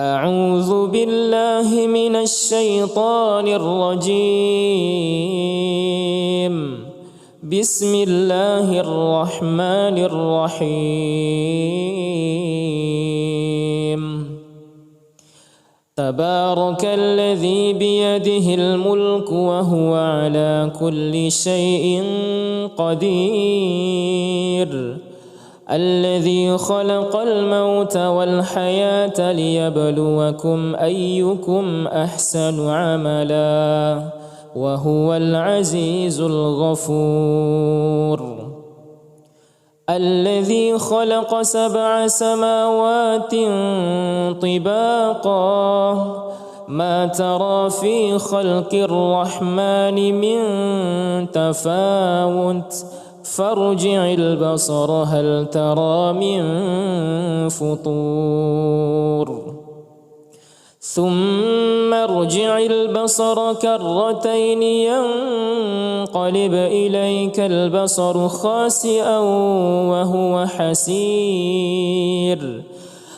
أعوذ بالله من الشيطان الرجيم. بسم الله الرحمن الرحيم. تبارك الذي بيده الملك وهو على كل شيء قدير. الذي خلق الموت والحياة ليبلوكم أيكم أحسن عملا وهو العزيز الغفور. الذي خلق 7 سماوات طباقا ما ترى في خلق الرحمن من تفاوت فارجع البصر هل ترى من فطور ثم ارجع البصر كرتين ينقلب إليك البصر خاسئا وهو حسير.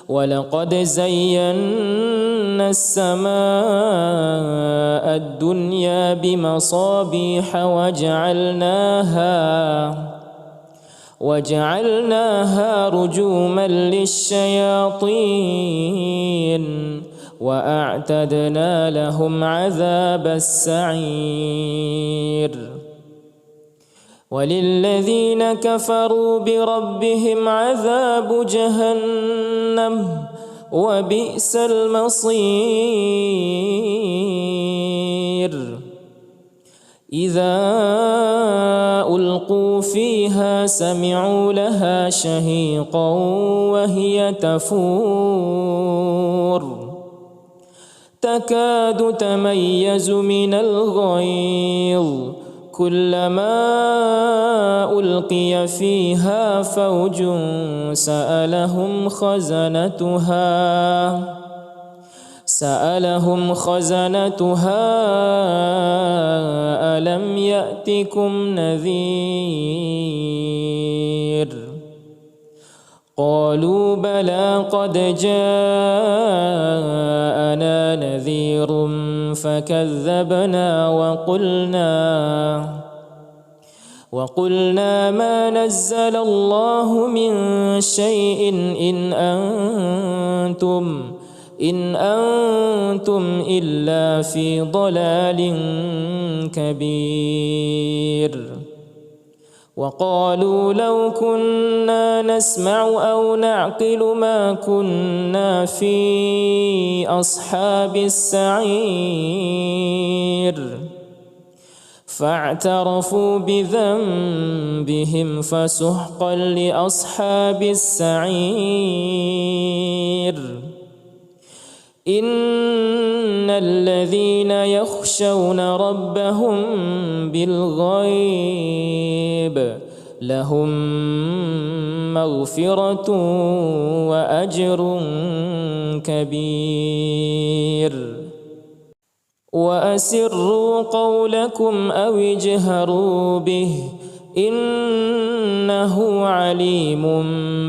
ولقد زينا السماء الدنيا بمصابيح وجعلناها رجوما للشياطين وأعتدنا لهم عذاب السعير. وللذين كفروا بربهم عذاب جهنم وبئس المصير. إذا ألقوا فيها سمعوا لها شهيقا وهي تفور تكاد تميز من الغيظ كلما ألقي فيها فوج سألهم خزنتها ألم يأتكم نذير. قالوا بلى قد جاءنا نذير فكذبنا وقلنا ما نزل الله من شيء إن أنتم إلا في ضلال كبير. وقالوا لو كنا نسمع أو نعقل ما كنا في أصحاب السعير. فاعترفوا بذنبهم فسحقا لأصحاب السعير. إن الذين يخشون ربهم بالغيب لهم مغفرة وأجر كبير. وأسروا قولكم أو اجهروا به إنه عليم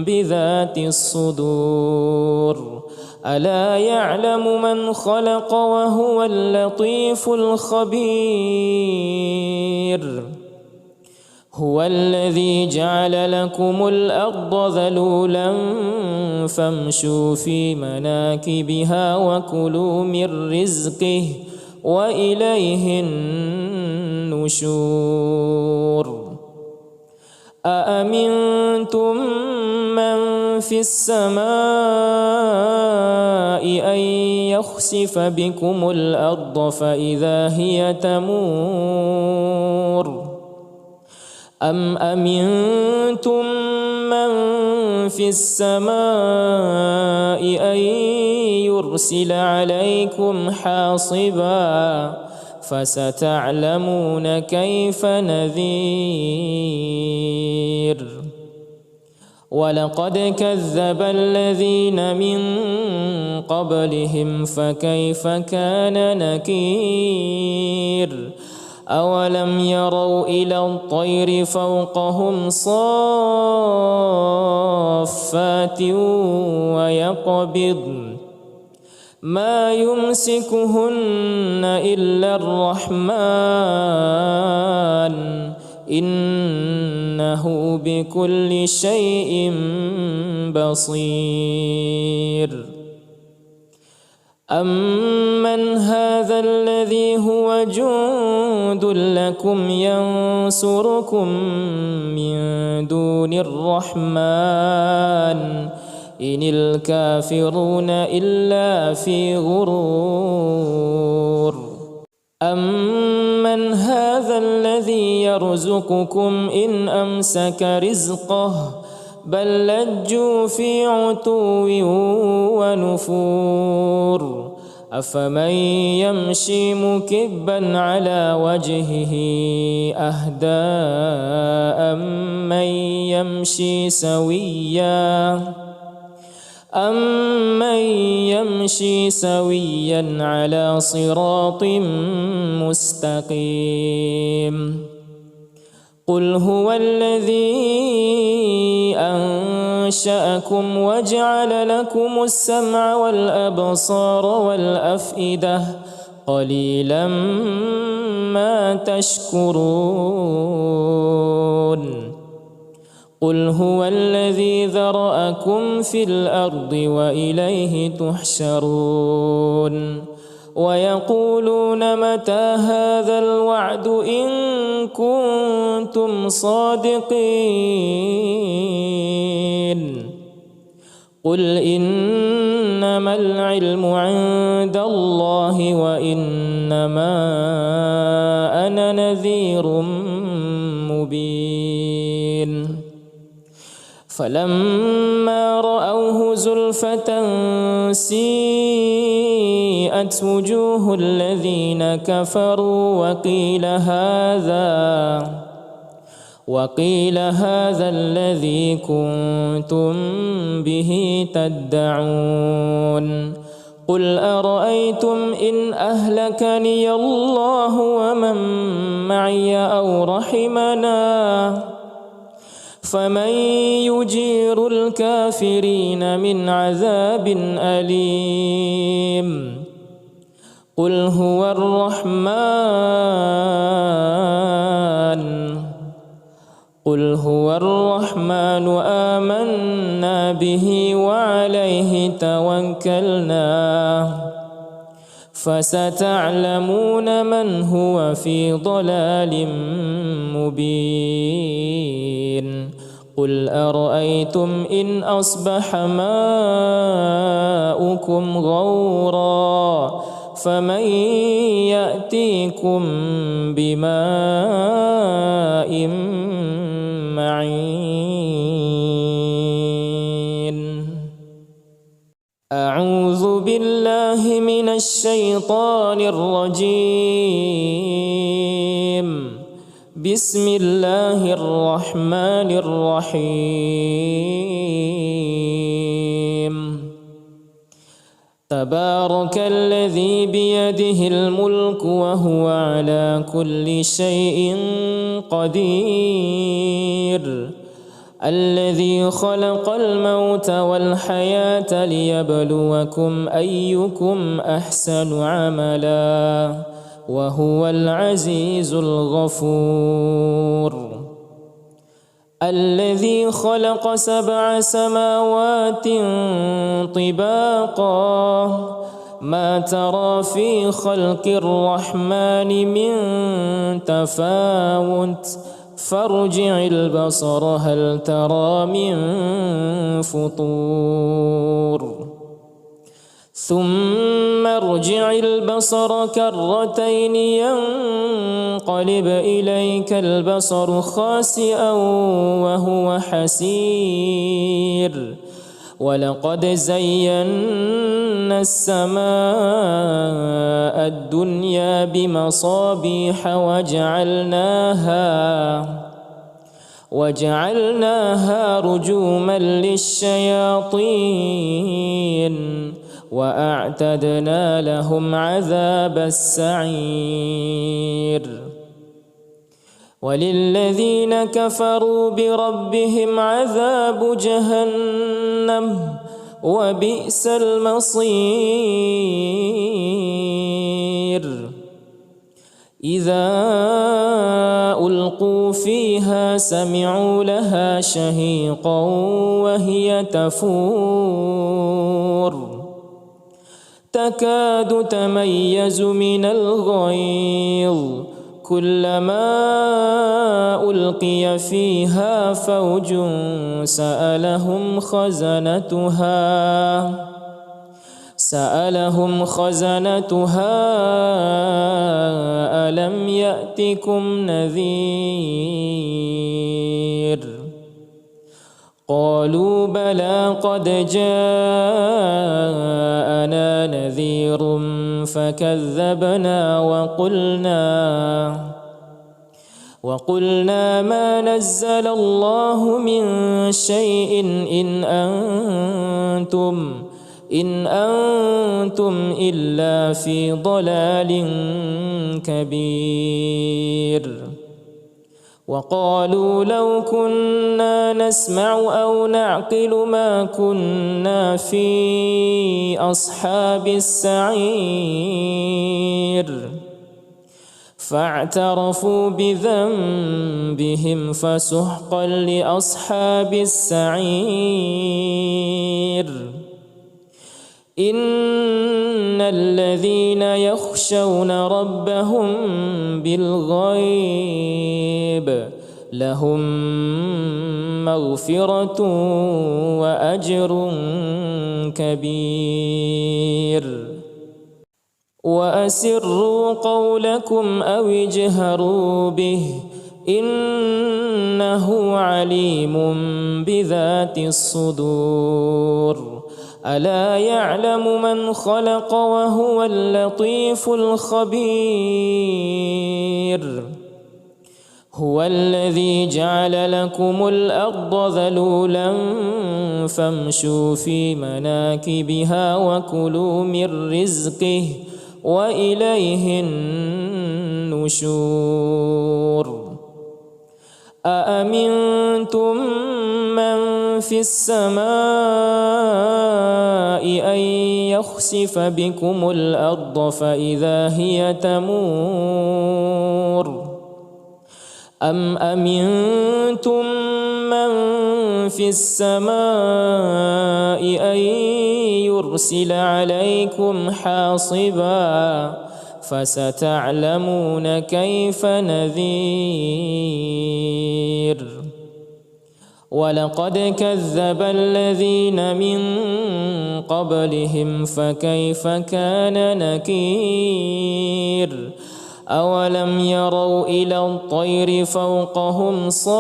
بذات الصدور. ألا يعلم من خلق وهو اللطيف الخبير. هو الذي جعل لكم الأرض ذلولا فامشوا في مناكبها وكلوا من رزقه وإليه النشور. أأمنتم من في السماء أن يخسف بكم الأرض فإذا هي تمور أم أمنتم من في السماء أن يرسل عليكم حاصبا فستعلمون كيف نذير. ولقد كذب الذين من قبلهم فكيف كان نكير. أولم يروا إلى الطير فوقهم صافات ويقبضن ما يمسكهن إلا الرحمن إنه بكل شيء بصير. أمن هذا الذي هو جند لكم ينصركم من دون الرحمن إن الكافرون إلا في غرور. أمن هذا الذي يرزقكم إن أمسك رزقه بل لجوا في عتو ونفور. أفمن يمشي مكبا على وجهه أهدى أمن يمشي سويا على صراط مستقيم. قل هو الذي أنشأكم وجعل لكم السمع والأبصار والأفئدة قليلا ما تشكرون. قل هو الذي ذرأكم في الأرض وإليه تحشرون. ويقولون متى هذا الوعد إن كنتم صادقين. قل إنما العلم عند الله وإنما أنا نذير مبين. فلما رأوه زلفة سيئت وجوه الذين كفروا وقيل هذا الذي كنتم به تدعون. قل أرأيتم إن أهلكني الله ومن معي أو رحمنا فمن يجير الكافرين من عذاب أليم. قل هو الرحمن آمنا به وعليه توكلنا فستعلمون من هو في ضلال مبين. قل أرأيتم إن أصبح ماؤكم غورا فمن يأتيكم بماء معين. أعوذ بالله من الشيطان الرجيم. بسم الله الرحمن الرحيم. تبارك الذي بيده الملك وهو على كل شيء قدير. الذي خلق الموت والحياة ليبلوكم أيكم أحسن عملا وهو العزيز الغفور. الذي خلق 7 سماوات طباقا ما ترى في خلق الرحمن من تفاوت فارجع البصر هل ترى من فطور. ثم ارجع البصر كرتين ينقلب إليك البصر خاسئا وهو حسير. ولقد زينا السماء الدنيا بمصابيح وجعلناها رجوما للشياطين وأعتدنا لهم عذاب السعير. وللذين كفروا بربهم عذاب جهنم وبئس المصير إذا ألقوا فيها سمعوا لها شهيقا وهي تفور تكاد تميز من الغيظ كلما ألقي فيها فوج سألهم خزنتها ألم يأتكم نذير قالوا بلى قد جاءنا نذير فكذبنا وقلنا ما نزل الله من شيء إن أنتم إلا في ضلال كبير وقالوا لو كنا نسمع أو نعقل ما كنا في أصحاب السعير فاعترفوا بذنبهم فسحقا لأصحاب السعير إن الذين يخشون ربهم بالغيب لهم مغفرة وأجر كبير وأسروا قولكم أو اجهروا به إنه عليم بذات الصدور ألا يعلم من خلق وهو اللطيف الخبير هو الذي جعل لكم الأرض ذلولا فامشوا في مناكبها وكلوا من رزقه وإليه النشور أأمنتم من في السماء أن يخسف بكم الأرض فإذا هي تمور أم أمنتم من في السماء أن يرسل عليكم حاصبا فستعلمون كيف نذير ولقد كذب الذين من قبلهم فكيف كان نكير أولم يروا إلى الطير فوقهم صافات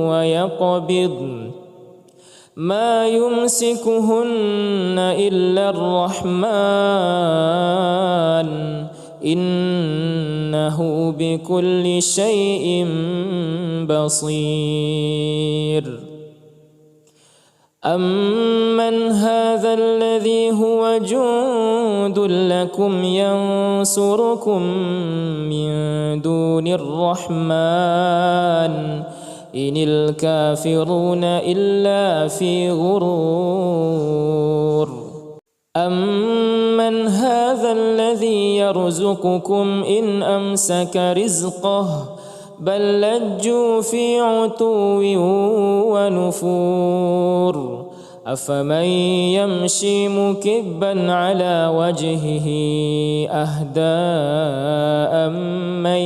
ويقبضن ما يمسكهن إلا الرحمن إنه بكل شيء بصير أمن هذا الذي هو جند لكم ينصركم من دون الرحمن إن الكافرون إلا في غرور أمن هذا الذي يرزقكم إن أمسك رزقه بل لجوا في عتو ونفور أفمن يمشي مكبا على وجهه أهدى أمن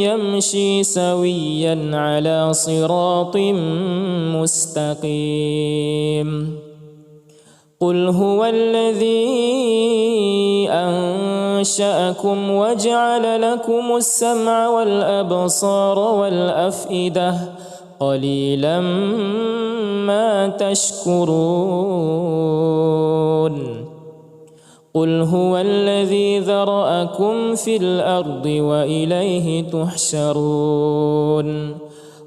يمشي سويا على صراط مستقيم قل هو الذي أنشأكم وجعل لكم السمع والأبصار والأفئدة قليلا ما تشكرون قل هو الذي ذرأكم في الأرض وإليه تحشرون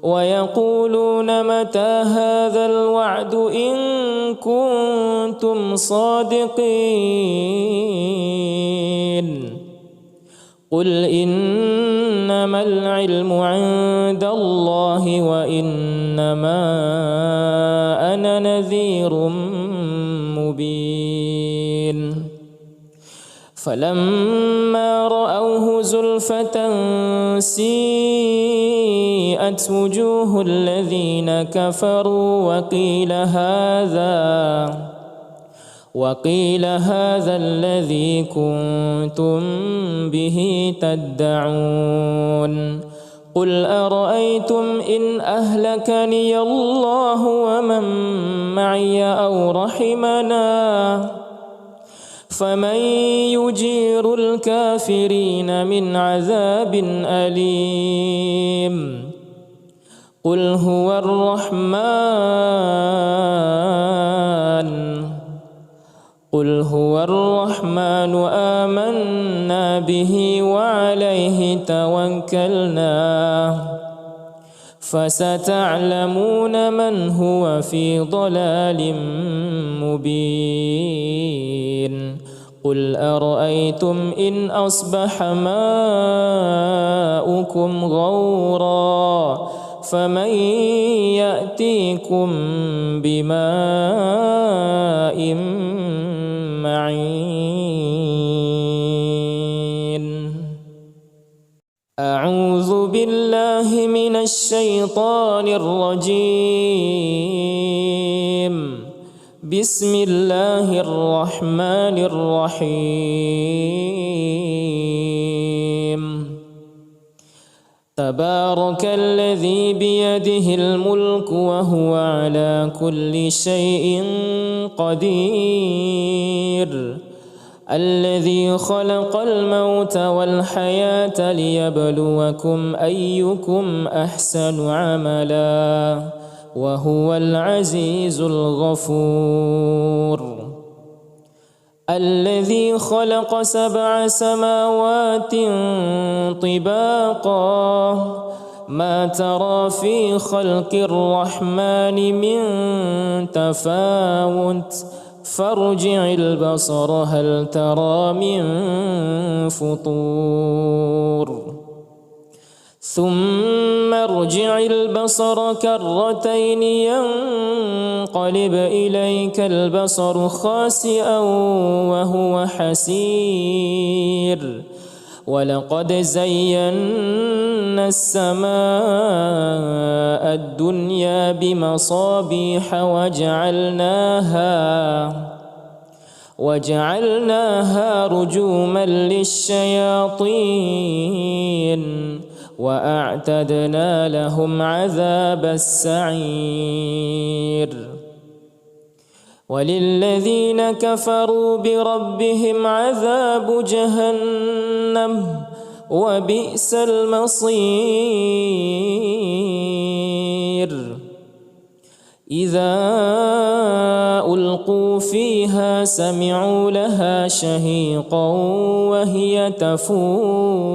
ويقولون متى هذا الوعد إن كنتم صادقين قل إنما إنما العلم عند الله وإنما أنا نذير مبين فلما رأوه زلفة سيئت وجوه الذين كفروا وقيل هذا الذي كنتم به تدعون قل أرأيتم إن أهلكني الله ومن معي أو رحمنا فمن يجير الكافرين من عذاب أليم قل هو الرحمن آمنا به وعليه توكلنا فستعلمون من هو في ضلال مبين قل أرأيتم إن أصبح ماؤكم غورا فمن يأتيكم بماء معين أعوذ بالله من الشيطان الرجيم بسم الله الرحمن الرحيم تبارك الذي بيده الملك وهو على كل شيء قدير الذي خلق الموت والحياة ليبلوكم أيكم أحسن عملا وهو العزيز الغفور الذي خلق 7 سماوات طباقا ما ترى في خلق الرحمن من تفاوت فارجع البصر هل ترى من فطور ثم ارجع البصر كرتين ينقلب إليك البصر خاسئا وهو حسير ولقد زينا السماء الدنيا بمصابيح وجعلناها رجوما للشياطين وأعتدنا لهم عذاب السعير وللذين كفروا بربهم عذاب جهنم وبئس المصير إذا ألقوا فيها سمعوا لها شهيقا وهي تفور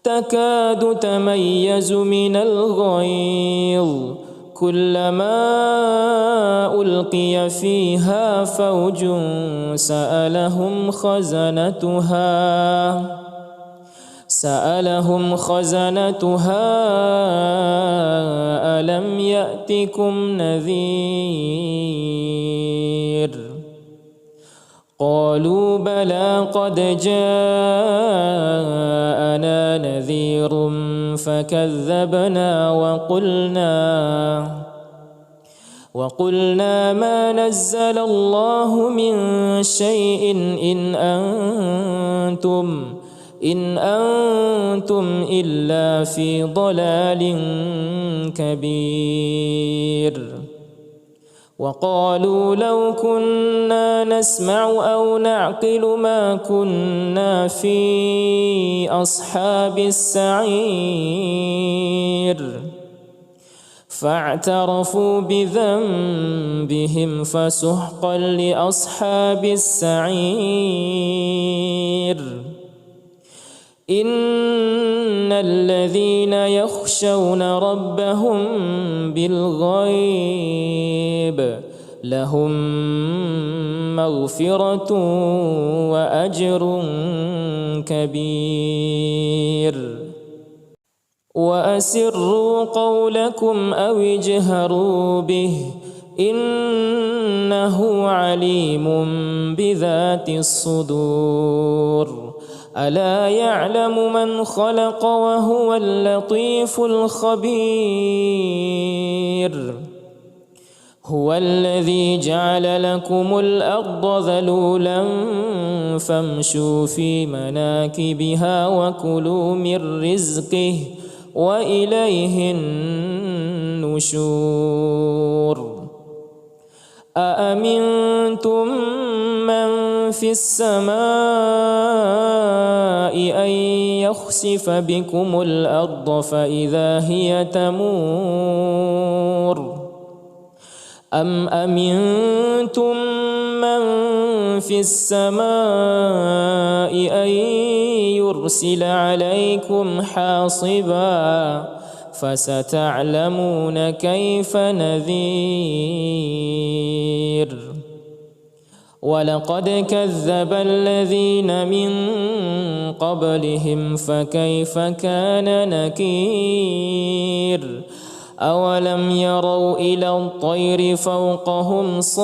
تكاد تميز من الغيظ كلما ألقي فيها فوج سألهم خزنتها ألم يأتكم نذير قالوا بلى قد جاءنا نذير فكذبنا وقلنا ما نزل الله من شيء إن أنتم إلا في ضلال كبير وقالوا لو كنا نسمع أو نعقل ما كنا في أصحاب السعير فاعترفوا بذنبهم فسحقا لأصحاب السعير إن الذين يخشون ربهم بالغيب لهم مغفرة وأجر كبير. وأسروا قولكم أو اجهروا به إنه عليم بذات الصدور. ألا يعلم من خلق وهو اللطيف الخبير. هو الذي جعل لكم الأرض ذلولا فامشوا في مناكبها وكلوا من رزقه وإليه النشور. أأمنتم من في السماء أن يخسف بكم الأرض فإذا هي تمور أم أمنتم من في السماء أن يرسل عليكم حاصبا فستعلمون كيف نذير. ولقد كذب الذين من قبلهم فكيف كان نكير. أولم يروا إلى الطير فوقهم صافات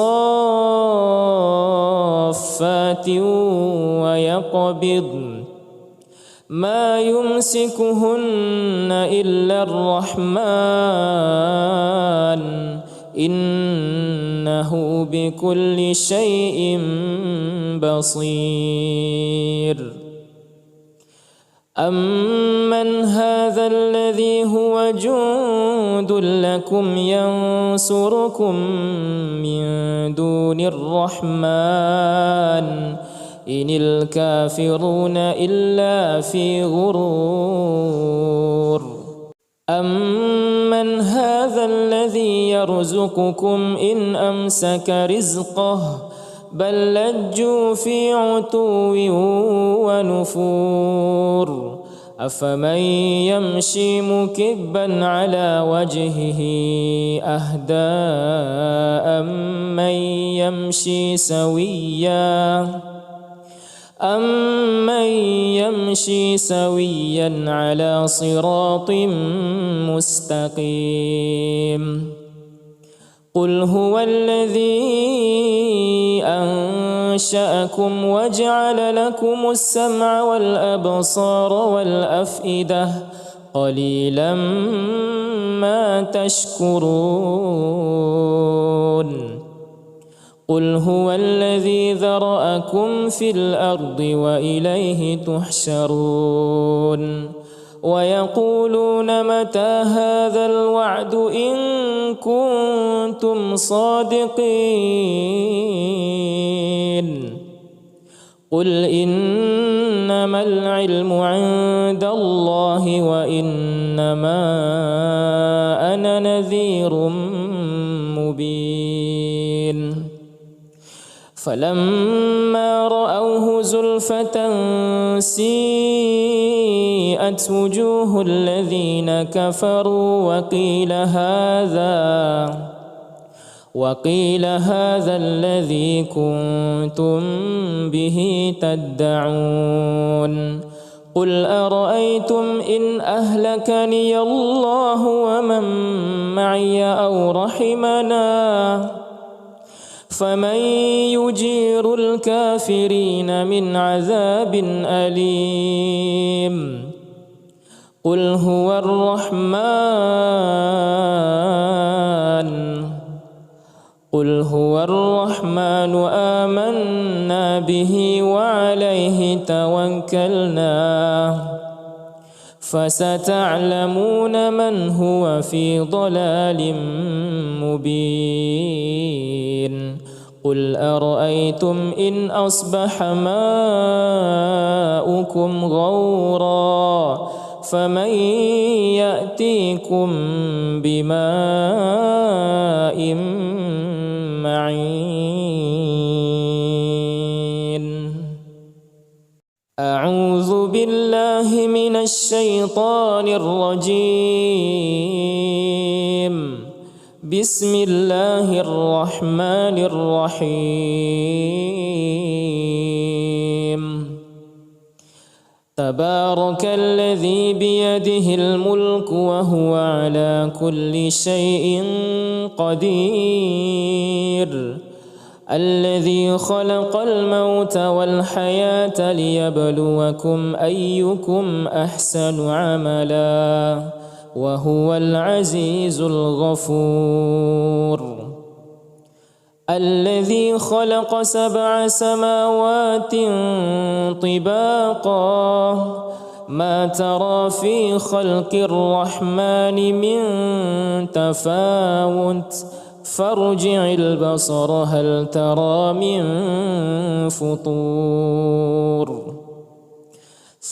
ويقبضن ما يمسكهن إلا الرحمن إنه بكل شيء بصير. أمن هذا الذي هو جند لكم ينصركم من دون الرحمن إن الكافرون إلا في غرور. أمن هذا الذي يرزقكم إن أمسك رزقه بل لجوا في عتو ونفور. أفمن يمشي مكبا على وجهه أهدى أمن يمشي سويا على صراط مستقيم. قل هو الذي أنشأكم وجعل لكم السمع والأبصار والأفئدة قليلا ما تشكرون. قل هو الذي ذرأكم في الأرض وإليه تحشرون. ويقولون متى هذا الوعد إن كنتم صادقين. قل إنما العلم عند الله وإنما أنا نذير مبين. فلما رأوه زلفة سيئت وجوه الذين كفروا وقيل هذا الذي كنتم به تدعون. قل أرأيتم إن أهلكني الله ومن معي أو رحمنا فمن يجير الكافرين من عذاب أليم. قل هو الرحمن آمنا به وعليه توكلنا فستعلمون من هو في ضلال مبين. قل أرأيتم إن أصبح ماؤكم غورا فمن يأتيكم بماء معين. أعوذ بالله من الشيطان الرجيم. بسم الله الرحمن الرحيم تبارك الذي بيده الملك وهو على كل شيء قدير الذي خلق الموت والحياة ليبلوكم أيكم أحسن عملا وهو العزيز الغفور الذي خلق 7 سماوات طباقا ما ترى في خلق الرحمن من تفاوت فارجع البصر هل ترى من فطور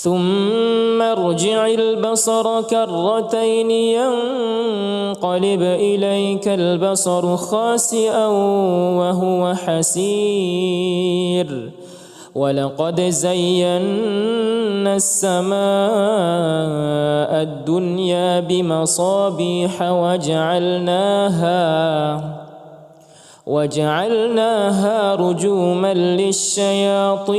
ثم ارجع البصر كرتين ينقلب إليك البصر خاسئا وهو حسير ولقد زينا السماء الدنيا بمصابيح وجعلناها رجوما للشياطين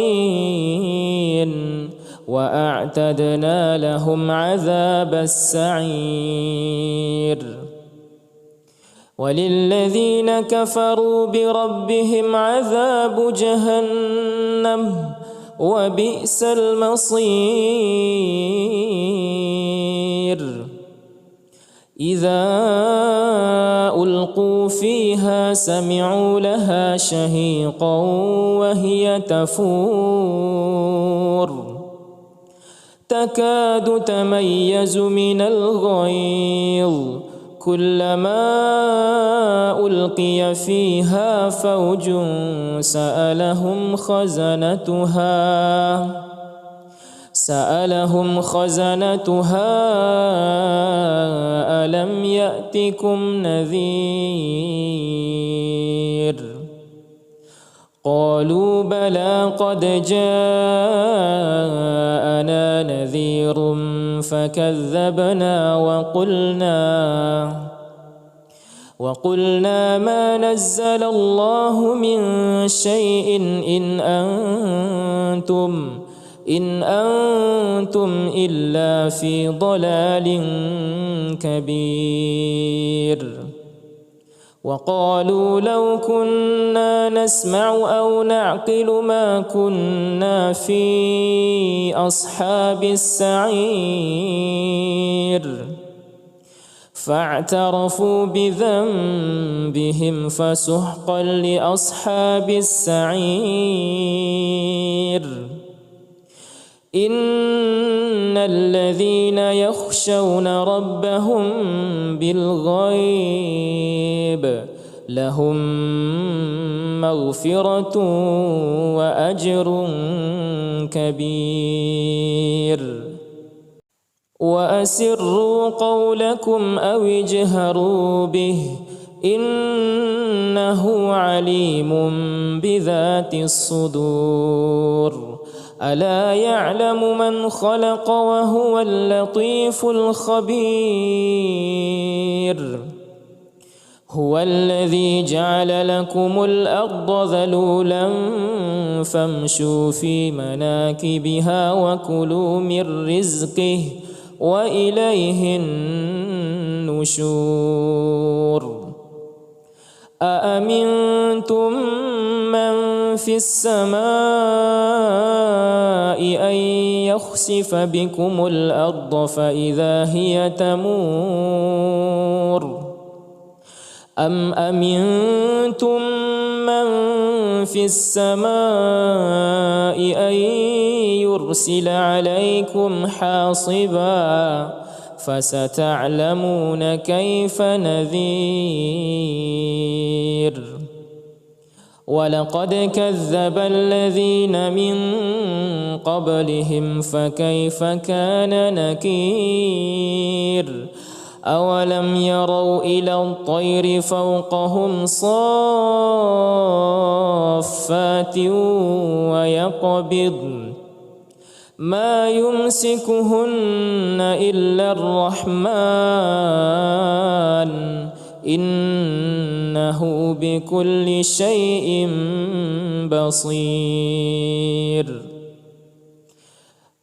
وأعتدنا لهم عذاب السعير وللذين كفروا بربهم عذاب جهنم وبئس المصير إذا ألقوا فيها سمعوا لها شهيقا وهي تفور تكاد تميز من الغيظ كلما ألقي فيها فوج سألهم خزنتها ألم يأتكم نذير قالوا بلى قد جاءنا نذير فكذبنا وقلنا ما نزل الله من شيء إن أنتم إلا في ضلال كبير وقالوا لو كنا نسمع أو نعقل ما كنا في أصحاب السعير فاعترفوا بذنبهم فسحقا لأصحاب السعير إن الذين يخشون ربهم بالغيب لهم مغفرة وأجر كبير وأسروا قولكم أو اجهروا به إنه عليم بذات الصدور ألا يعلم من خلق وهو اللطيف الخبير هو الذي جعل لكم الأرض ذلولا فامشوا في مناكبها وكلوا من رزقه وإليه النشور أأمنتم من في السماء أن يخسف بكم الأرض فإذا هي تمور أم أمنتم من في السماء أن يرسل عليكم حاصبا فستعلمون كيف نذير ولقد كذب الذين من قبلهم فكيف كان نكير أولم يروا إلى الطير فوقهم صافات ويقبضن ما يمسكهن إلا الرحمن إنه بكل شيء بصير.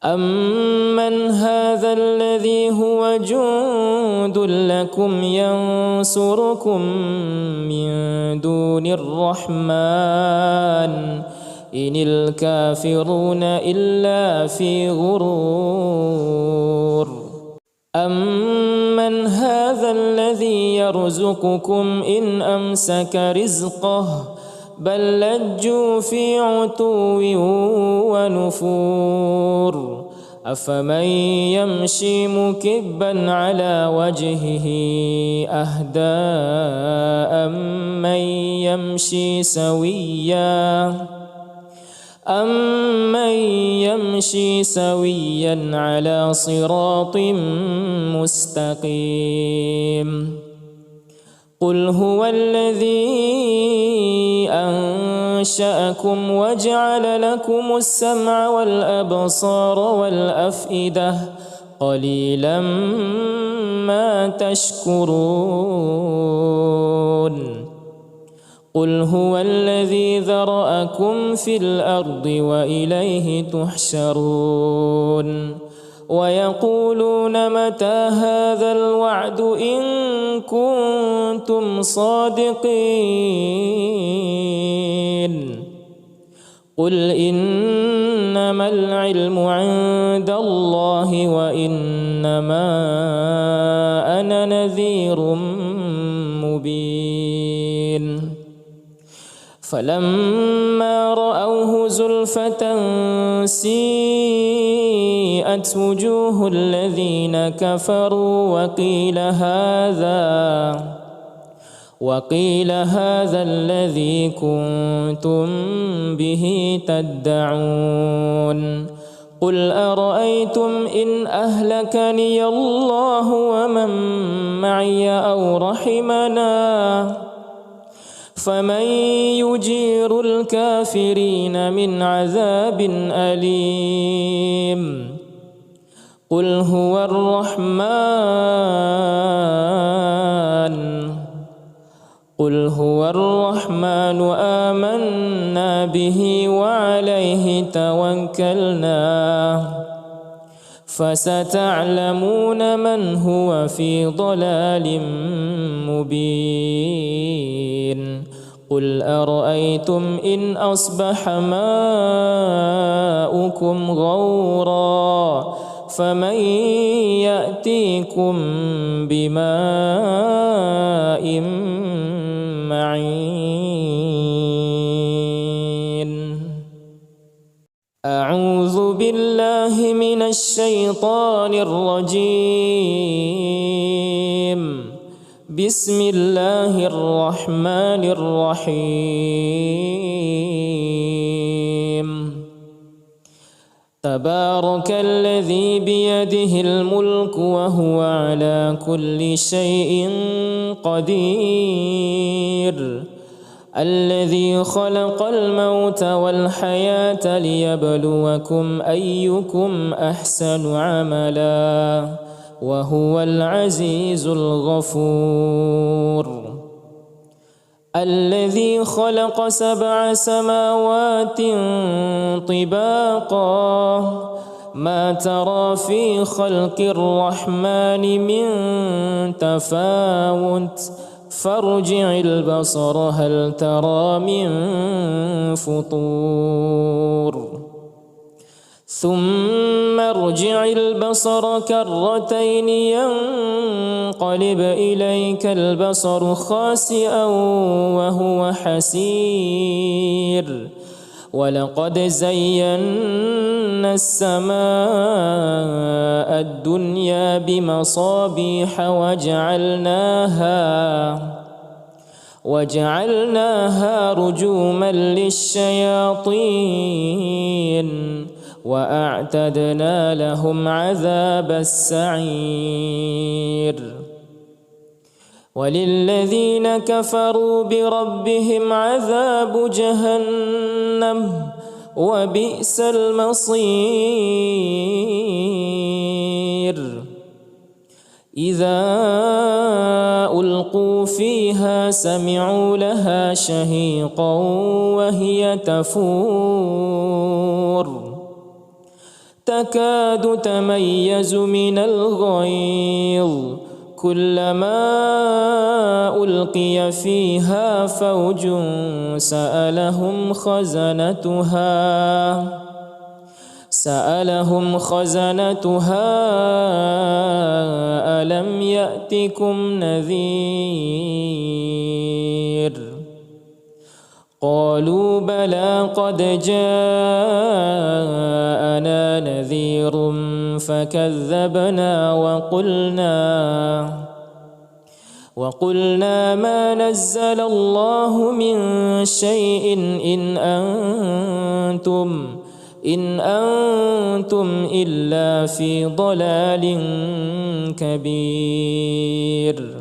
أمن هذا الذي هو جند لكم ينصركم من دون الرحمن إن الكافرون إلا في غرور. أمن هذا الذي يرزقكم إن أمسك رزقه بل لجوا في عتو ونفور. أفمن يمشي مكبا على وجهه أهدى أمن يمشي سويا على صراط مستقيم. قل هو الذي أنشأكم وجعل لكم السمع والأبصار والأفئدة قليلا ما تشكرون. قل هو الذي ذرأكم في الأرض وإليه تحشرون. ويقولون متى هذا الوعد إن كنتم صادقين. قل إنما العلم عند الله وإنما أنا نذير مبين. فلما رأوه زلفة سيئت وجوه الذين كفروا وقيل هذا الذي كنتم به تدعون. قل أرأيتم إن أهلكني الله ومن معي أو رحمنا فمن يجير الكافرين من عذاب أليم. قل هو الرحمن آمنا به وعليه توكلنا فستعلمون من هو في ضلال مبين. قل أرأيتم إن أصبح ماؤكم غورا فمن يأتيكم بماء معين. أعوذ بالله من الشيطان الرجيم. بسم الله الرحمن الرحيم. تبارك الذي بيده الملك وهو على كل شيء قدير. الذي خلق الموت والحياة ليبلوكم أيكم أحسن عملا وهو العزيز الغفور. الذي خلق 7 سماوات طباقا ما ترى في خلق الرحمن من تفاوت فارجع البصر هل ترى من فطور. ثم ارجع البصر كرتين ينقلب إليك البصر خاسئا وهو حسير. ولقد زينا السماء الدنيا بمصابيح وجعلناها رجوما للشياطين وأعتدنا لهم عذاب السعير. وللذين كفروا بربهم عذاب جهنم وبئس المصير. إذا ألقوا فيها سمعوا لها شهيقا وهي تفور تكاد تميز من الغيظ كلما ألقي فيها فوج سألهم خزنتها ألم يأتكم نذير قالوا بلى قد جاءنا نذير فكذبنا وقلنا ما نزل الله من شيء إن أنتم إلا في ضلال كبير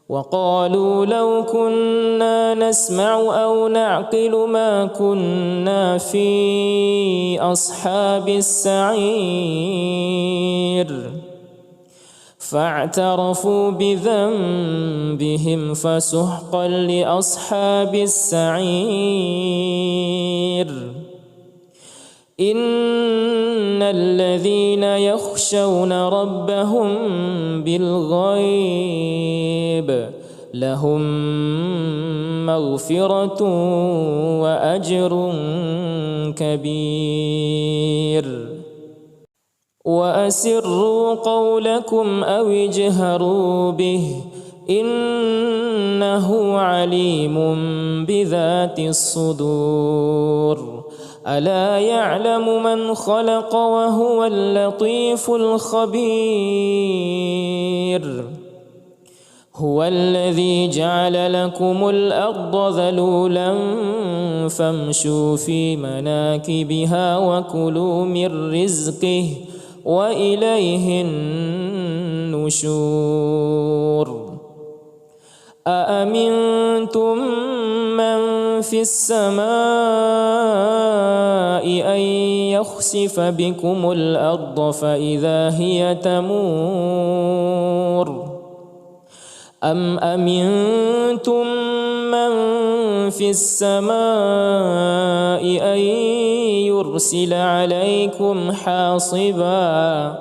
وقالوا لو كنا نسمع أو نعقل ما كنا في أصحاب السعير فاعترفوا بذنبهم فسحقا لأصحاب السعير إن الذين يخشون ربهم بالغيب لهم مغفرة وأجر كبير وأسروا قولكم أو اجهروا به إنه عليم بذات الصدور ألا يعلم من خلق وهو اللطيف الخبير هو الذي جعل لكم الأرض ذلولا فامشوا في مناكبها وكلوا من رزقه وإليه النشور أأمنتم من في السماء أن يخسف بكم الأرض فإذا هي تمور أم أمنتم من في السماء أن يرسل عليكم حاصبا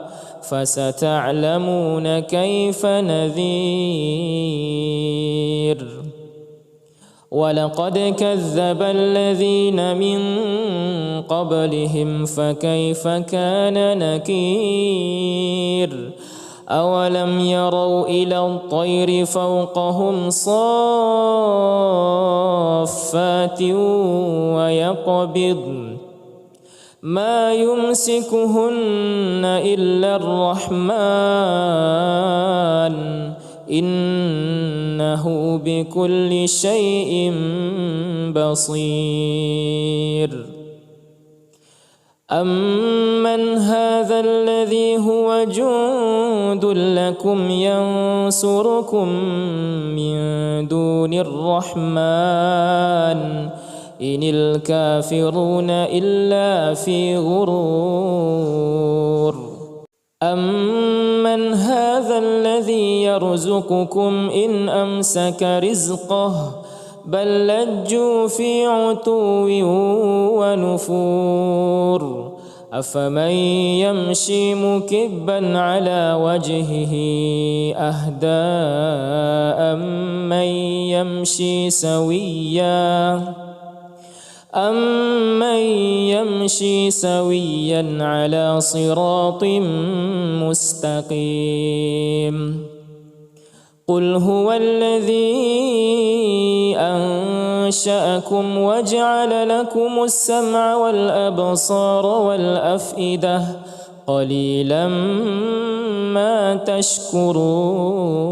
فستعلمون كيف نذير ولقد كذب الذين من قبلهم فكيف كان نكير أولم يروا إلى الطير فوقهم صافات ويقبضن ما يمسكهن إلا الرحمن إنه بكل شيء بصير أمن هذا الذي هو جند لكم ينصركم من دون الرحمن إن الكافرون إلا في غرور أمن هذا الذي يرزقكم إن أمسك رزقه بل لجوا في عتو ونفور أفمن يمشي مكبا على وجهه أهدى أمن يمشي سويا على صراط مستقيم قل هو الذي أنشأكم وجعل لكم السمع والأبصار والأفئدة قليلا ما تشكرون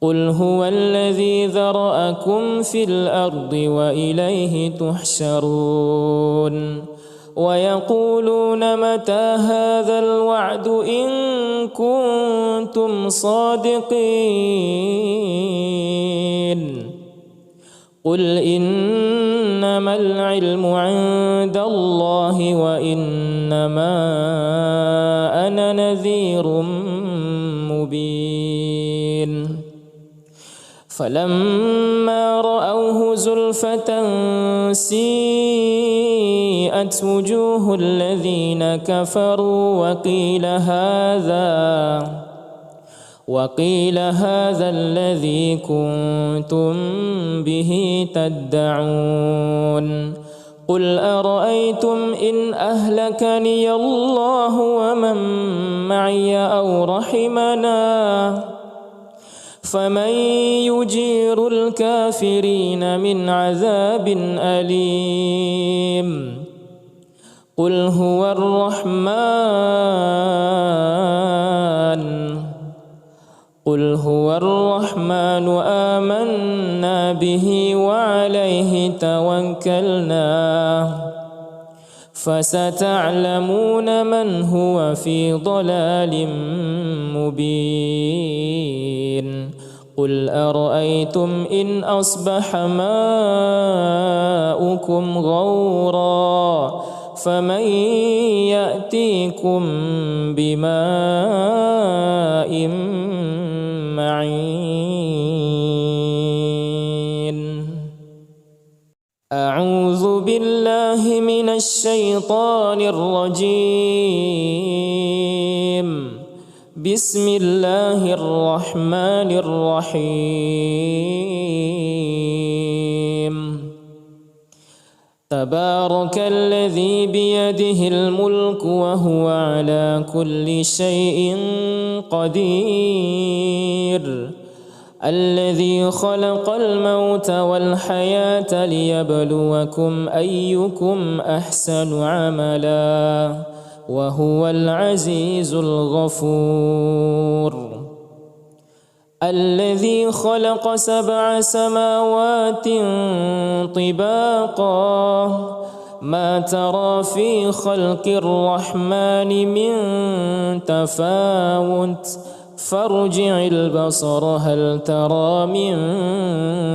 قل هو الذي ذرأكم في الأرض وإليه تحشرون ويقولون متى هذا الوعد إن كنتم صادقين قل إنما العلم عند الله وإنما أنا نذير مبين فلما رأوه زلفة سيئت وجوه الذين كفروا وقيل هذا الذي كنتم به تدعون قل أرأيتم إن أهلكني الله ومن معي أو رحمنا فمن يجير الكافرين من عذاب أليم قل هو الرحمن آمنا به وعليه توكلنا فستعلمون من هو في ضلال مبين قل أرأيتم إن أصبح ماؤكم غورا فمن يأتيكم بماء معين أعوذ بالله من الشيطان الرجيم بسم الله الرحمن الرحيم تبارك الذي بيده الملك وهو على كل شيء قدير الذي خلق الموت والحياة ليبلوكم أيكم أحسن عملا وهو العزيز الغفور الذي خلق 7 سماوات طباقا ما ترى في خلق الرحمن من تفاوت فارجع البصر هل ترى من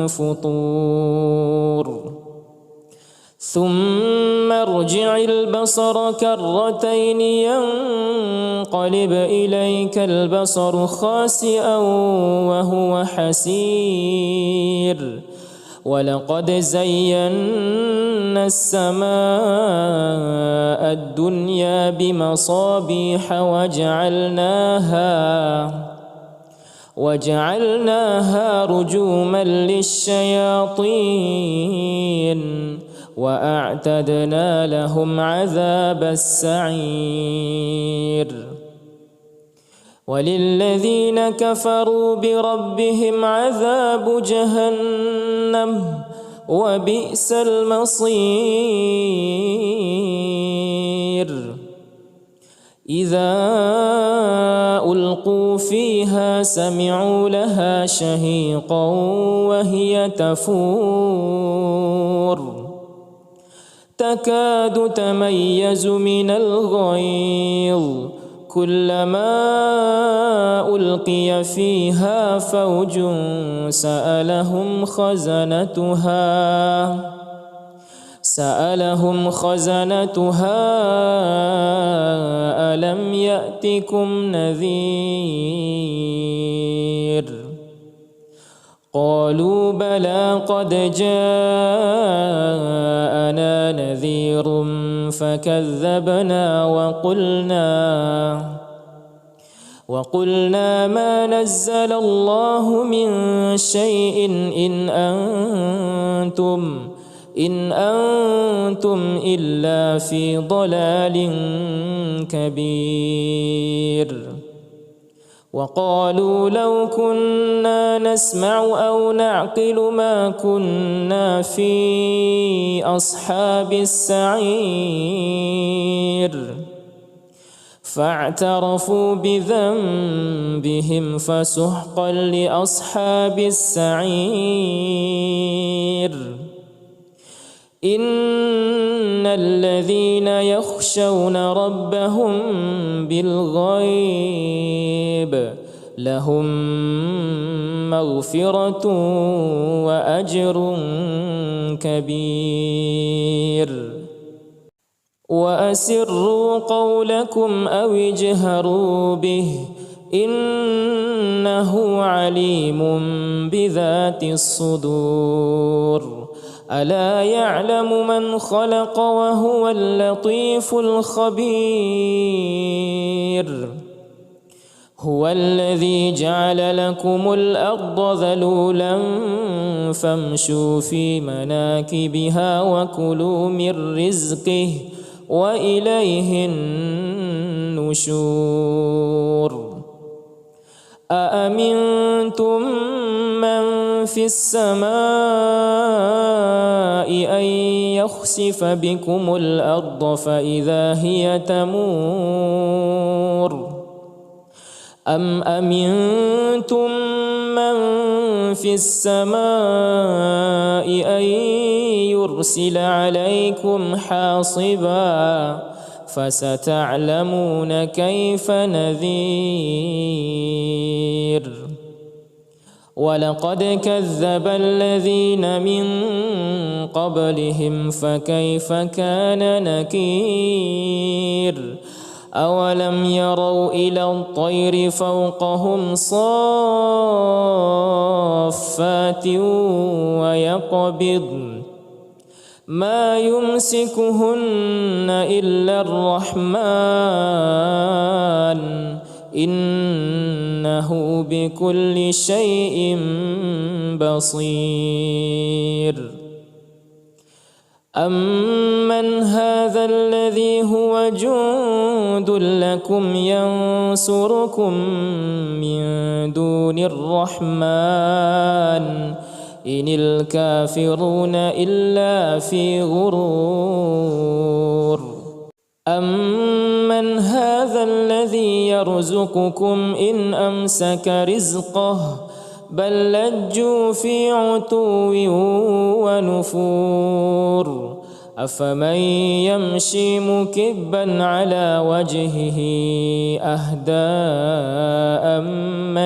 فطور ثم ارجع البصر كرتين ينقلب إليك البصر خاسئا وهو حسير ولقد زينا السماء الدنيا بمصابيح وجعلناها رجوما للشياطين وأعتدنا لهم عذاب السعير وللذين كفروا بربهم عذاب جهنم وبئس المصير إذا ألقوا فيها سمعوا لها شهيقا وهي تفور تكاد تميز من الغيظ كلما ألقي فيها فوج سألهم خزنتها ألم يأتكم نذير قالوا بلى قد جاءنا نذير فكذبنا وقلنا ما نزل الله من شيء إن أنتم إلا في ضلال كبير وقالوا لو كنا نسمع أو نعقل ما كنا في أصحاب السعير فاعترفوا بذنبهم فسحقا لأصحاب السعير إن الذين يخشون ربهم بالغيب لهم مغفرة وأجر كبير وأسروا قولكم أو اجهروا به إنه عليم بذات الصدور ألا يعلم من خلق وهو اللطيف الخبير هو الذي جعل لكم الأرض ذلولا فامشوا في مناكبها وكلوا من رزقه وإليه النشور أأمنتم من في السماء أن يخسف بكم الأرض فإذا هي تمور أم أمنتم من في السماء أن يرسل عليكم حاصبا فستعلمون كيف نذير ولقد كذب الذين من قبلهم فكيف كان نكير أولم يروا إلى الطير فوقهم صافات ويقبضن ما يمسكهن إلا الرحمن إنه بكل شيء بصير أمن هذا الذي هو جند لكم ينصركم من دون الرحمن إن الكافرون إلا في غرور أمن هذا الذي يرزقكم إن أمسك رزقه بل لجوا في عتو ونفور أفمن يمشي مكبا على وجهه أهدى أمن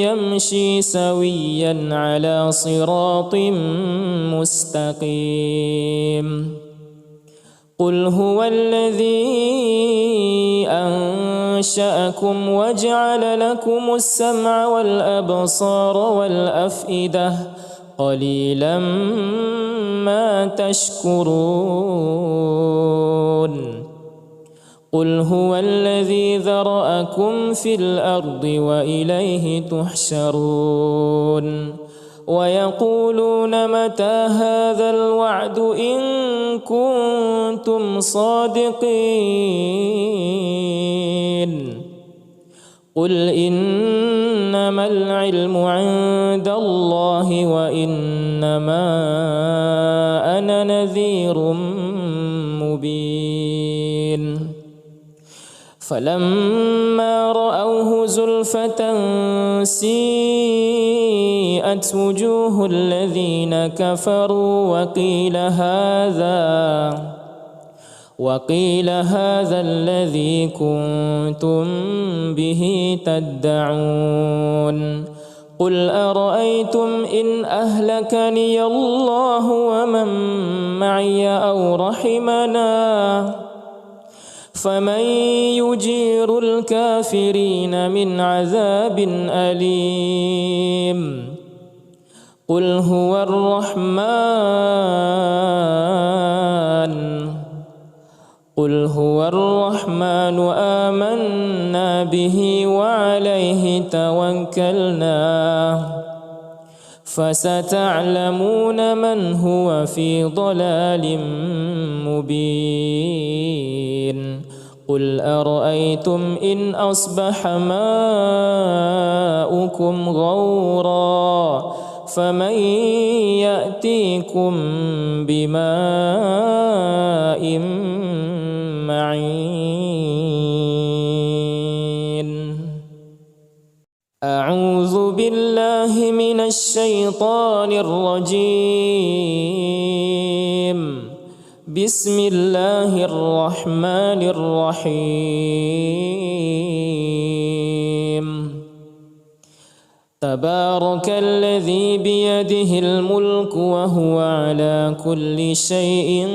يمشي سويا على صراط مستقيم قل هو الذي أنشأكم وجعل لكم السمع والأبصار والأفئدة قليلا ما تشكرون قل هو الذي ذرأكم في الأرض وإليه تحشرون ويقولون متى هذا الوعد إن كنتم صادقين قل إنما العلم عند الله وإنما أنا نذير مبين فلما رأوه زلفة سيئت وجوه الذين كفروا وقيل هذا الذي كنتم به تدعون قل أرأيتم إن أهلكني الله ومن معي أو رحمنا فمن يجير الكافرين من عذاب أليم قل هو الرحمن آمنا به وعليه توكلنا فستعلمون من هو في ضلال مبين قل أرأيتم إن أصبح ماؤكم غورا فمن يأتيكم بماء معين أعوذ بالله من الشيطان الرجيم بسم الله الرحمن الرحيم تبارك الذي بيده الملك وهو على كل شيء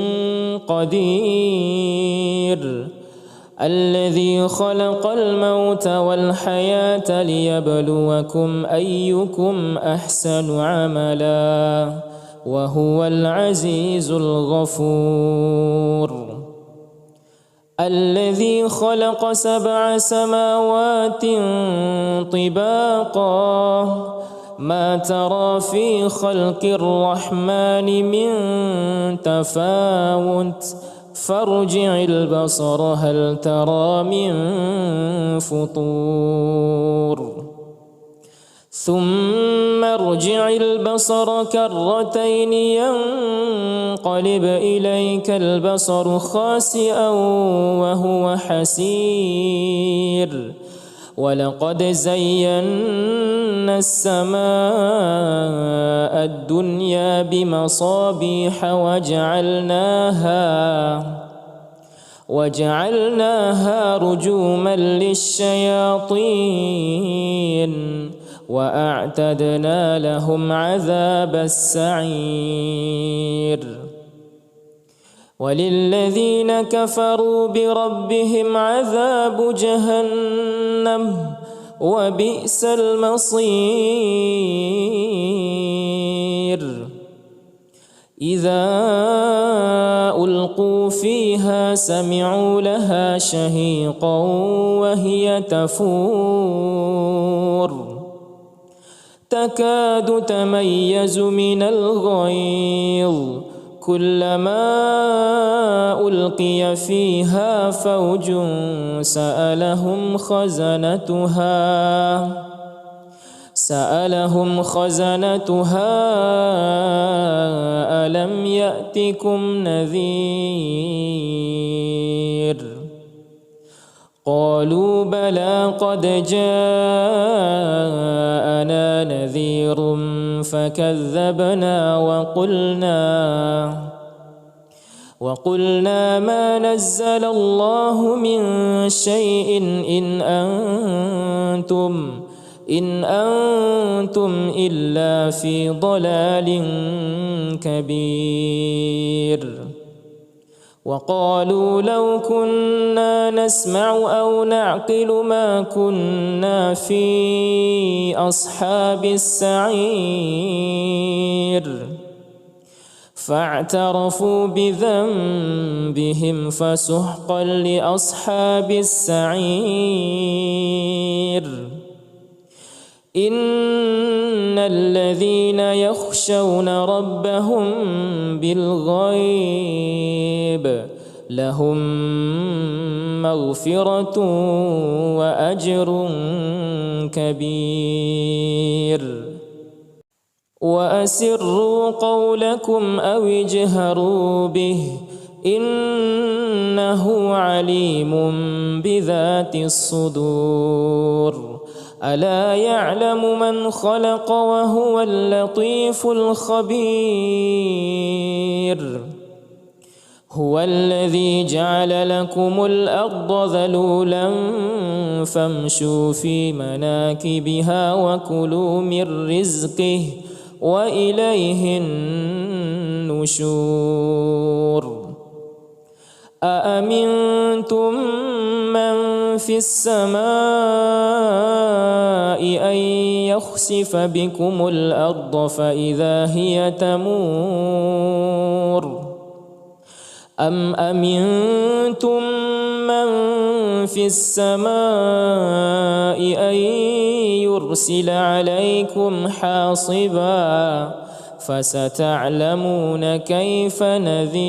قدير الذي خلق الموت والحياة ليبلوكم أيكم أحسن عملا وهو العزيز الغفور الذي خلق 7 سماوات طباقا ما ترى في خلق الرحمن من تفاوت فارجع البصر هل ترى من فطور ثم ارجع البصر كرتين ينقلب إليك البصر خاسئا وهو حسير ولقد زينا السماء الدنيا بمصابيح وجعلناها رجوما للشياطين وأعتدنا لهم عذاب السعير وللذين كفروا بربهم عذاب جهنم وبئس المصير إذا ألقوا فيها سمعوا لها شهيقا وهي تفور تكاد تميز من الغيظ كلما ألقي فيها فوج سألهم خزنتها ألم يأتكم نذير قالوا بلى قد جاءنا نذير فكذبنا وقلنا ما نزل الله من شيء إن أنتم إلا في ضلال كبير وقالوا لو كنا نسمع أو نعقل ما كنا في أصحاب السعير فاعترفوا بذنبهم فسحقا لأصحاب السعير إن الذين يخشون ربهم بالغيب لهم مغفرة وأجر كبير وأسروا قولكم أو اجهروا به إنه عليم بذات الصدور ألا يعلم من خلق وهو اللطيف الخبير هو الذي جعل لكم الأرض ذلولا فامشوا في مناكبها وكلوا من رزقه وإليه النشور أأمنتم من في السماء أن يخسف بكم الأرض فإذا هي تمور أم أمنتم من في السماء أن يرسل عليكم حاصبا فستعلمون كيف نذير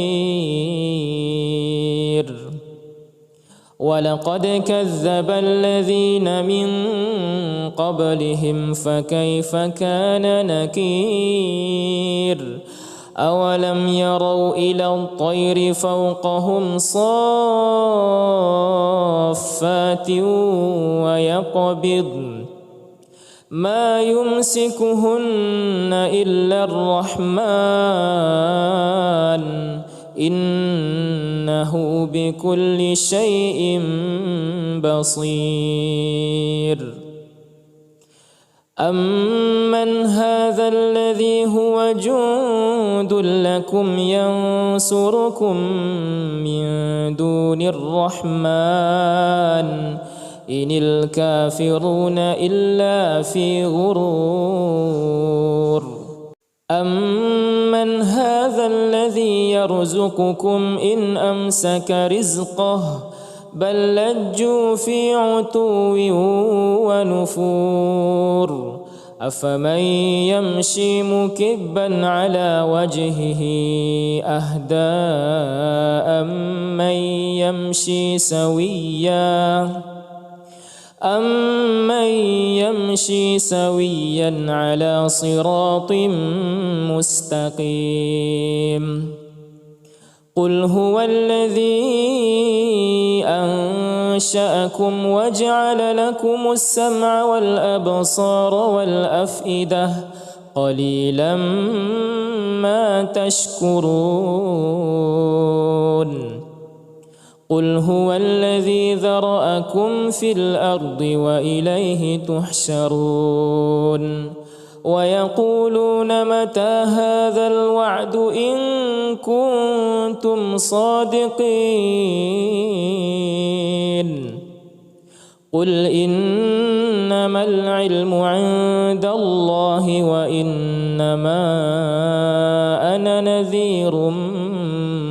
ولقد كذب الذين من قبلهم فكيف كان نكير أولم يروا إلى الطير فوقهم صافات ويقبضن ما يمسكهن إلا الرحمن إنه بكل شيء بصير أمن هذا الذي هو جند لكم ينصركم من دون الرحمن إن الكافرون إلا في غرور أمن هذا الذي يرزقكم إن أمسك رزقه بل لجوا في عتو ونفور أفمن يمشي مكبا على وجهه أهدى أمن يمشي سويا على صراط مستقيم قل هو الذي أنشأكم وجعل لكم السمع والأبصار والأفئدة قليلا ما تشكرون قل هو الذي ذرأكم في الأرض وإليه تحشرون ويقولون متى هذا الوعد إن كنتم صادقين قل إنما العلم عند الله وإنما أنا نذير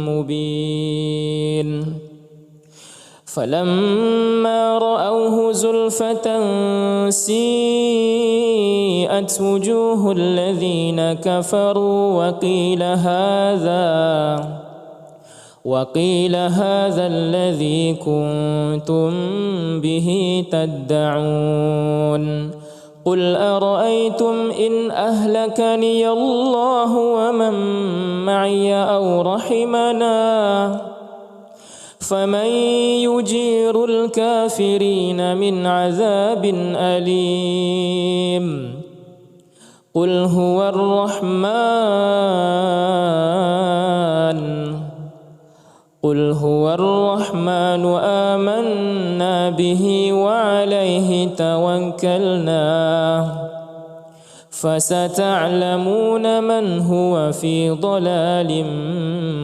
مبين فلما رأوه زلفة سيئت وجوه الذين كفروا وقيل هذا الذي كنتم به تدعون قل أرأيتم إن أهلكني الله ومن معي أو رحمنا فمن يجير الكافرين من عذاب أليم قل هو الرحمن آمنا به وعليه توكلنا فستعلمون من هو في ضلال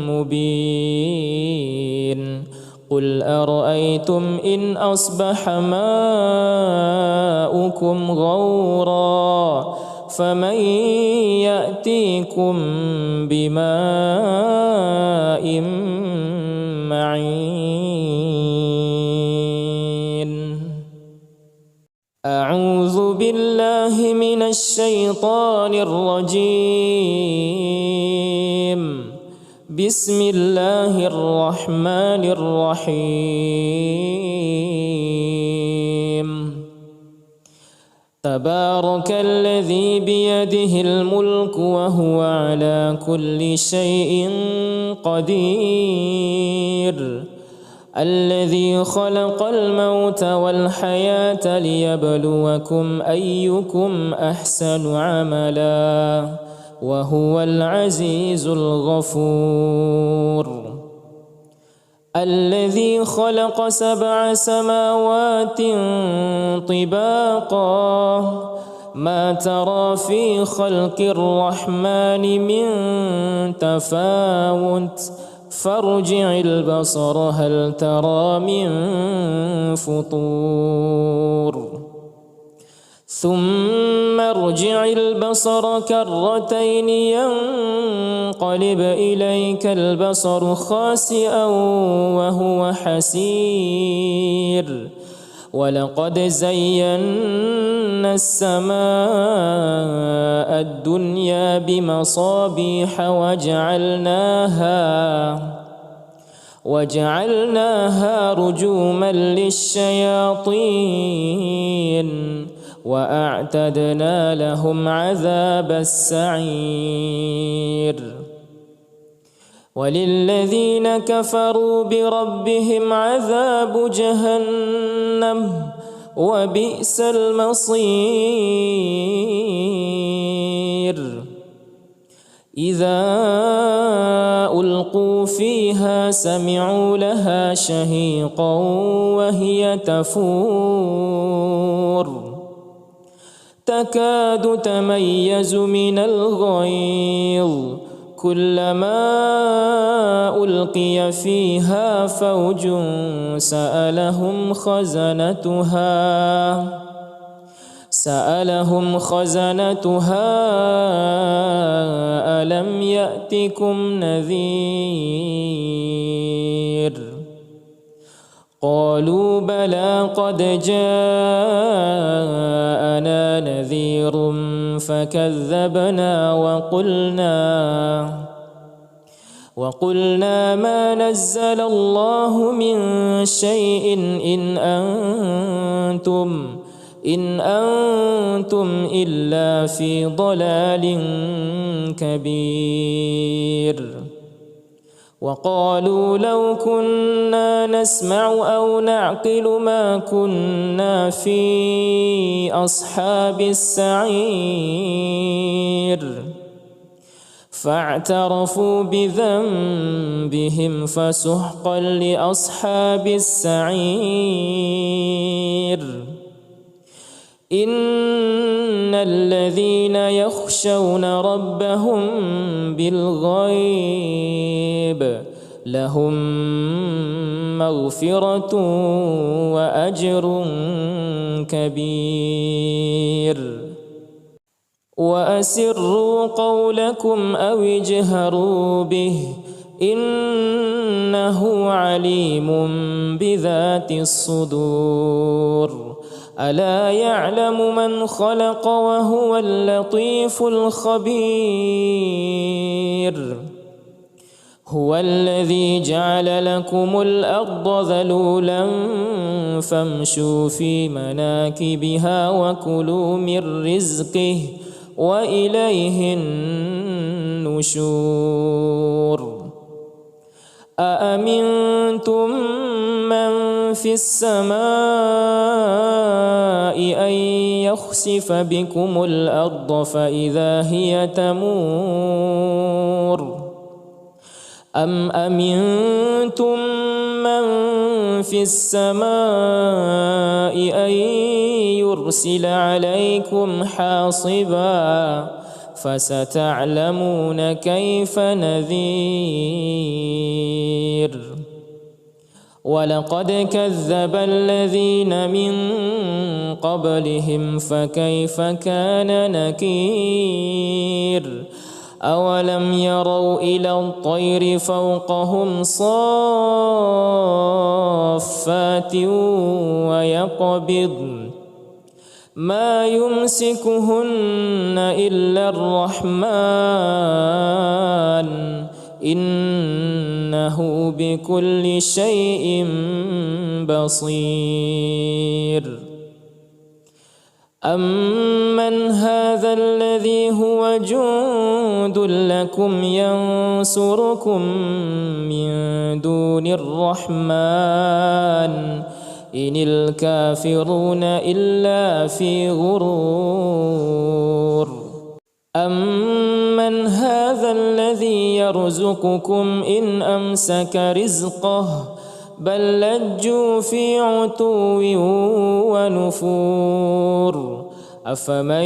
مبين قل أرأيتم إن أصبح ماؤكم غورا فمن يأتيكم بماء معين أعوذ بالله من الشيطان الرجيم بسم الله الرحمن الرحيم تبارك الذي بيده الملك وهو على كل شيء قدير الذي خلق الموت والحياة ليبلوكم أيكم أحسن عملا وهو العزيز الغفور الذي خلق 7 سماوات طباقا ما ترى في خلق الرحمن من تفاوت فارجع البصر هل ترى من فطور ثم ارجع البصر كرتين ينقلب إليك البصر خاسئا وهو حسير ولقد زينا السماء الدنيا بمصابيح وجعلناها رجوما للشياطين وأعتدنا لهم عذاب السعير وللذين كفروا بربهم عذاب جهنم وبئس المصير إذا ألقوا فيها سمعوا لها شهيقا وهي تفور تكاد تميز من الغيظ كلما ألقي فيها فوج سألهم خزنتها ألم يأتكم نذير قالوا بلى قد جاءنا نذير فكذبنا وقلنا ما نزل الله من شيء إن أنتم إلا في ضلال كبير وقالوا لو كنا نسمع أو نعقل ما كنا في أصحاب السعير فاعترفوا بذنبهم فسحقا لأصحاب السعير إن الذين يخشون ربهم بالغيب لهم مغفرة وأجر كبير وأسروا قولكم أو اجهروا به إنه عليم بذات الصدور ألا يعلم من خلق وهو اللطيف الخبير هو الذي جعل لكم الأرض ذلولا فامشوا في مناكبها وكلوا من رزقه وإليه النشور أأمنتم من في السماء أن يخسف بكم الأرض فإذا هي تمور أم أمنتم من في السماء أن يرسل عليكم حاصبا فستعلمون كيف نذير ولقد كذب الذين من قبلهم فكيف كان نكير أولم يروا إلى الطير فوقهم صافات ويقبضن ما يمسكهن إلا الرحمن إنه بكل شيء بصير أمن هذا الذي هو جند لكم ينصركم من دون الرحمن إن الكافرون إلا في غرور أمن هذا الذي يرزقكم إن أمسك رزقه بل لجوا في عتو ونفور أفمن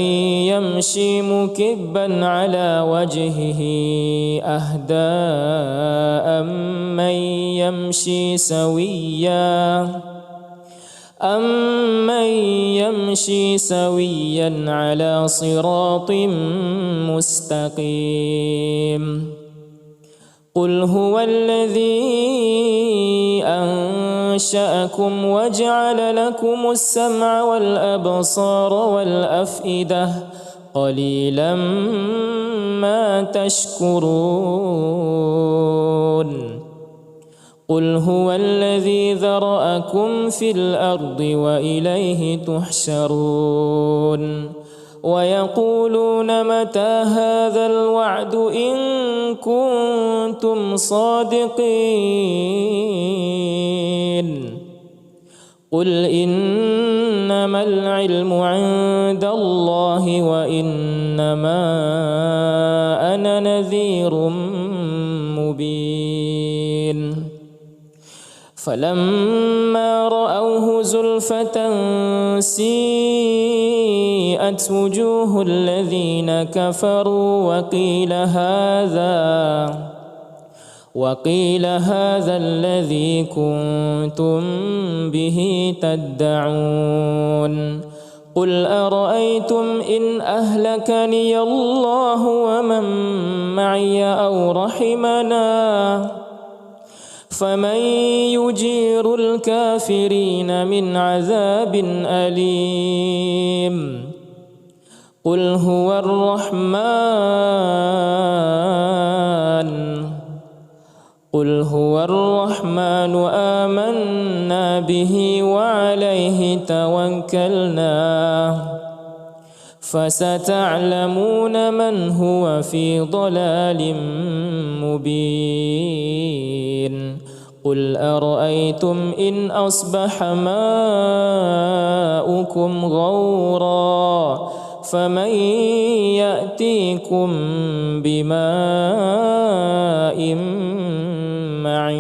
يمشي مكبا على وجهه أهدى أمن يمشي سويا على صراط مستقيم قل هو الذي أنشأكم وجعل لكم السمع والأبصار والأفئدة قليلا ما تشكرون قل هو الذي ذرأكم في الأرض وإليه تحشرون ويقولون متى هذا الوعد إن كنتم صادقين قل إنما العلم عند الله وإنما أنا نذير مبين فلما رأوه زلفة سيئت برئت وجوه الذين كفروا وقيل هذا الذي كنتم به تدعون قل أرأيتم إن أهلكني الله ومن معي أو رحمنا فمن يجير الكافرين من عذاب أليم قل هو الرحمن آمنا به وعليه توكلنا فستعلمون من هو في ضلال مبين قل أرأيتم إن أصبح ماؤكم غورا فمن يأتيكم بماء معين